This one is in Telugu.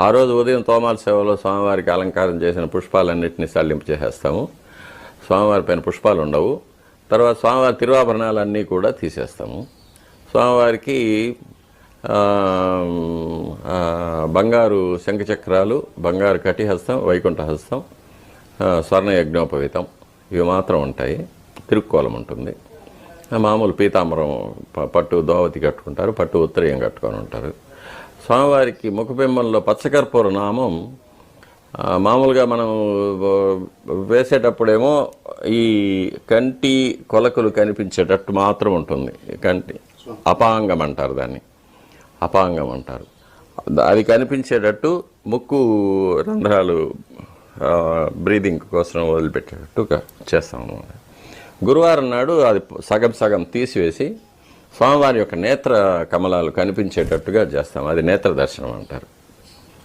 ఆ రోజు ఉదయం తోమాల సేవలో స్వామివారికి అలంకారం చేసిన పుష్పాలన్నింటినీ సల్లింపు చేసేస్తాము. స్వామివారి పైన పుష్పాలు ఉండవు. తర్వాత స్వామివారి తిరువాభరణాలన్నీ కూడా తీసేస్తాము. స్వామివారికి బంగారు శంఖచక్రాలు, బంగారు కటిహస్తం, వైకుంఠహస్తం, స్వర్ణ యజ్ఞోపవీతం ఇవి మాత్రం ఉంటాయి. తిరుక్కోలం ఉంటుంది. మామూలు పీతాంబరం పట్టు దోవతి కట్టుకుంటారు, పట్టు ఉత్తరీయం కట్టుకొని ఉంటారు. స్వామివారికి ముఖబింబంలో పచ్చకర్పూర నామం మామూలుగా మనం వేసేటప్పుడేమో ఈ కంటి కొలకలు కనిపించేటట్టు మాత్రం ఉంటుంది. కంటి అపాంగం అంటారు, దాన్ని అపాంగం అంటారు. అది కనిపించేటట్టు ముక్కు రంధ్రాలు బ్రీదింగ్ కోసం వదిలిపెట్టేటట్టు చేస్తాము. గురువారం నాడు అది సగం సగం తీసివేసి స్వామివారి యొక్క నేత్ర కమలాలు కనిపించేటట్టుగా చేస్తాం. అది నేత్ర దర్శనం అంటారు.